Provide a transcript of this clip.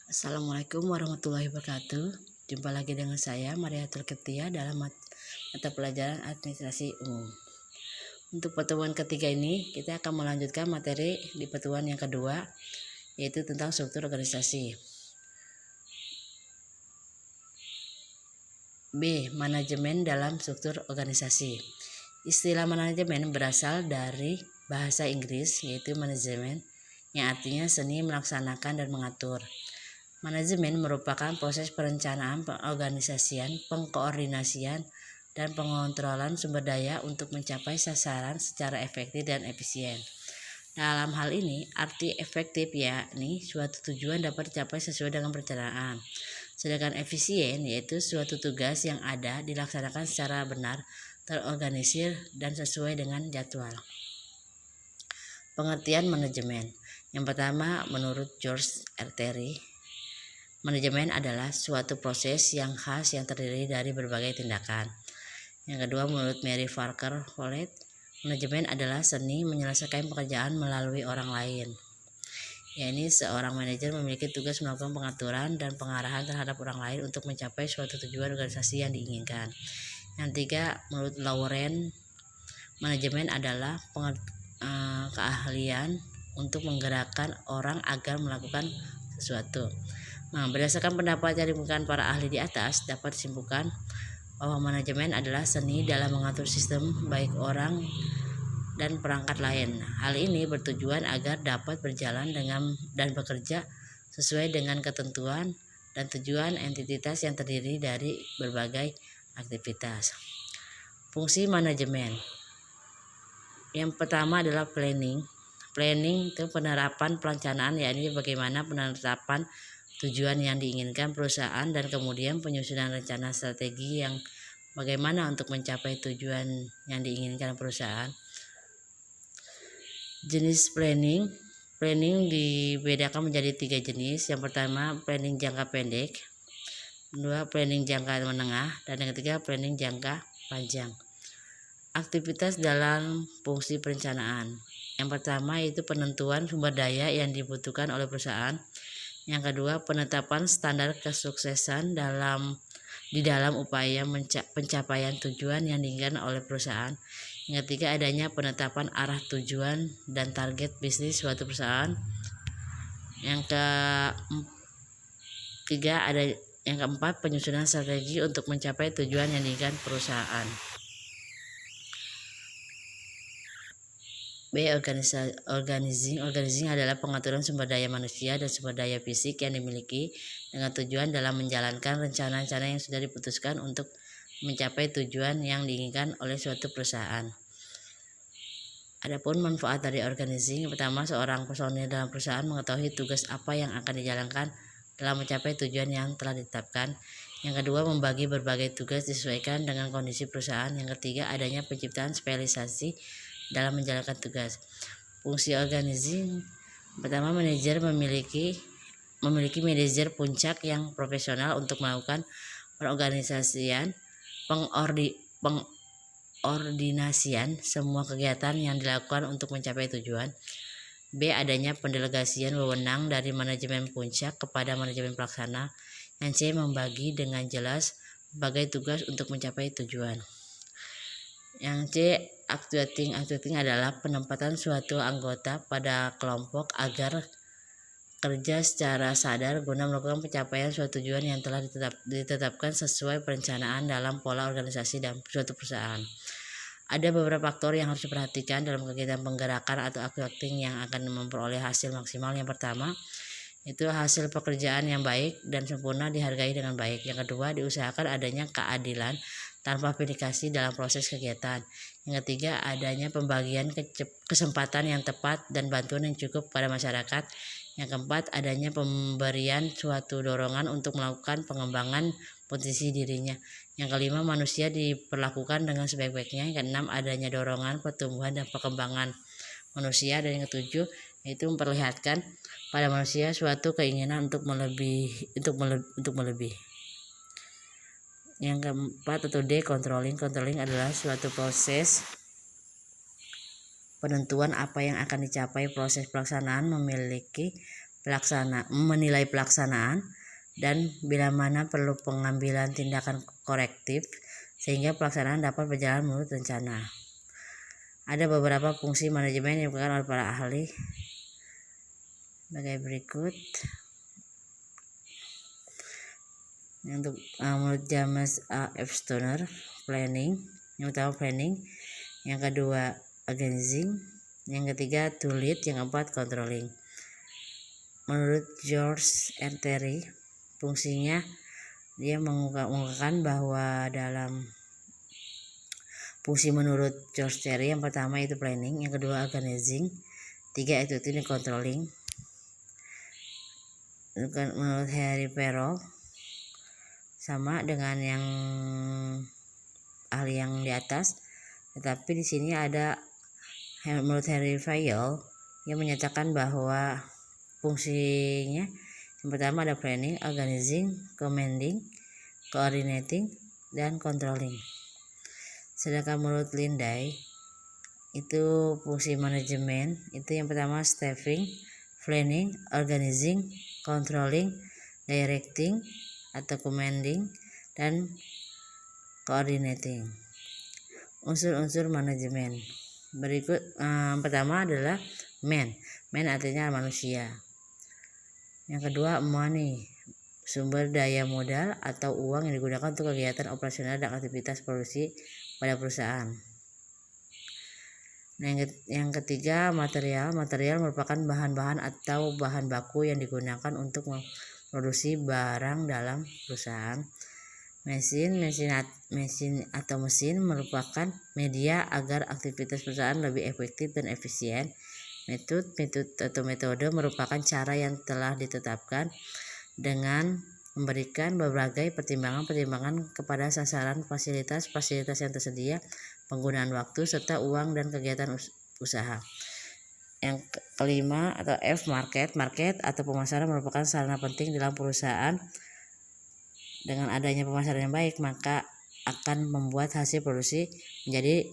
Assalamualaikum warahmatullahi wabarakatuh. Jumpa lagi dengan saya Maria Tulketia dalam mata pelajaran administrasi umum. Untuk pertemuan ketiga ini kita akan melanjutkan materi di pertemuan yang kedua, yaitu tentang struktur organisasi. B. Manajemen dalam struktur organisasi. Istilah manajemen berasal dari bahasa Inggris, yaitu manajemen, yang artinya seni melaksanakan dan mengatur. Manajemen merupakan proses perencanaan, pengorganisasian, pengkoordinasian, dan pengontrolan sumber daya untuk mencapai sasaran secara efektif dan efisien. Dalam hal ini, arti efektif yakni suatu tujuan dapat dicapai sesuai dengan perencanaan. Sedangkan efisien yaitu suatu tugas yang ada dilaksanakan secara benar, terorganisir, dan sesuai dengan jadwal. Pengertian manajemen. Yang pertama, menurut George R. Terry, manajemen adalah suatu proses yang khas yang terdiri dari berbagai tindakan. Yang kedua, menurut Mary Parker Follett, manajemen adalah seni menyelesaikan pekerjaan melalui orang lain. Yakni seorang manajer memiliki tugas melakukan pengaturan dan pengarahan terhadap orang lain untuk mencapai suatu tujuan organisasi yang diinginkan. Yang tiga, menurut Lauren, manajemen adalah keahlian untuk menggerakkan orang agar melakukan sesuatu. Nah, berdasarkan pendapat yang diberikan para ahli di atas, dapat disimpulkan bahwa manajemen adalah seni dalam mengatur sistem baik orang dan perangkat lain. Hal ini bertujuan agar dapat berjalan dan bekerja sesuai dengan ketentuan dan tujuan entitas yang terdiri dari berbagai aktivitas. Fungsi manajemen. Yang pertama adalah planning. Planning itu penerapan perencanaan, yakni bagaimana penetapan tujuan yang diinginkan perusahaan dan kemudian penyusunan rencana strategi yang bagaimana untuk mencapai tujuan yang diinginkan perusahaan. Jenis planning dibedakan menjadi 3 jenis. Yang pertama, planning jangka pendek, kedua, planning jangka menengah, dan yang ketiga, planning jangka panjang. Aktivitas dalam fungsi perencanaan. Yang pertama yaitu penentuan sumber daya yang dibutuhkan oleh perusahaan. Yang kedua, penetapan standar kesuksesan di dalam upaya pencapaian tujuan yang diinginkan oleh perusahaan. Yang ketiga, adanya penetapan arah tujuan dan target bisnis suatu perusahaan. Yang keempat, penyusunan strategi untuk mencapai tujuan yang diinginkan perusahaan. B. Organizing adalah pengaturan sumber daya manusia dan sumber daya fisik yang dimiliki dengan tujuan dalam menjalankan rencana-rencana yang sudah diputuskan untuk mencapai tujuan yang diinginkan oleh suatu perusahaan. Adapun manfaat dari organizing, pertama, seorang personil dalam perusahaan mengetahui tugas apa yang akan dijalankan dalam mencapai tujuan yang telah ditetapkan. Yang kedua, membagi berbagai tugas disesuaikan dengan kondisi perusahaan. Yang ketiga, adanya penciptaan spesialisasi dalam menjalankan tugas. Fungsi organizing, pertama, manajer memiliki manajer puncak yang profesional untuk melakukan pengordinasian semua kegiatan yang dilakukan untuk mencapai tujuan. B. Adanya pendelegasian wewenang dari manajemen puncak kepada manajemen pelaksana. Yang C. Membagi dengan jelas berbagai tugas untuk mencapai tujuan. Yang C. Actuating adalah penempatan suatu anggota pada kelompok agar kerja secara sadar guna melakukan pencapaian suatu tujuan yang telah ditetapkan sesuai perencanaan dalam pola organisasi dan suatu perusahaan. Ada beberapa faktor yang harus diperhatikan dalam kegiatan penggerakan atau actuating yang akan memperoleh hasil maksimal. Yang pertama, itu hasil pekerjaan yang baik dan sempurna dihargai dengan baik. Yang kedua, diusahakan adanya keadilan tanpa verifikasi dalam proses kegiatan. Yang ketiga, adanya pembagian kesempatan yang tepat dan bantuan yang cukup pada masyarakat. Yang keempat, adanya pemberian suatu dorongan untuk melakukan pengembangan potensi dirinya. Yang kelima, manusia diperlakukan dengan sebaik-baiknya. Yang keenam, adanya dorongan pertumbuhan dan perkembangan manusia. Dan yang ketujuh, yaitu memperlihatkan pada manusia suatu keinginan untuk melebih. Yang keempat atau D, controlling adalah suatu proses penentuan apa yang akan dicapai. Proses pelaksanaan memiliki menilai pelaksanaan, dan bila mana perlu pengambilan tindakan korektif sehingga pelaksanaan dapat berjalan menurut rencana. Ada beberapa fungsi manajemen yang dilakukan oleh para ahli sebagai berikut. Untuk menurut James F. Stoner, planning. Yang pertama planning, yang kedua organizing, yang ketiga to lead, yang keempat controlling. Menurut George R. Terry, fungsinya dia mengungkapkan bahwa dalam fungsi menurut George Terry, yang pertama itu planning, yang kedua organizing, tiga itu controlling. Menurut Harry Perrow sama dengan yang ahli yang di atas, tetapi di sini ada menurut Harry Fayol yang menyatakan bahwa fungsinya yang pertama ada planning, organizing, commanding, coordinating, dan controlling. Sedangkan menurut Linday itu fungsi manajemen itu yang pertama staffing, planning, organizing, controlling, directing atau commanding, dan coordinating. Unsur-unsur manajemen berikut. Pertama adalah man artinya manusia. Yang kedua money, sumber daya modal atau uang yang digunakan untuk kegiatan operasional dan aktivitas produksi pada perusahaan. Yang ketiga material merupakan bahan-bahan atau bahan baku yang digunakan untuk memproduksi barang dalam perusahaan. Mesin merupakan media agar aktivitas perusahaan lebih efektif dan efisien. Metode merupakan cara yang telah ditetapkan dengan memberikan berbagai pertimbangan kepada sasaran fasilitas yang tersedia, penggunaan waktu, serta uang dan kegiatan usaha. Yang kelima atau F, market atau pemasaran merupakan sarana penting dalam perusahaan. Dengan adanya pemasaran yang baik, maka akan membuat hasil produksi menjadi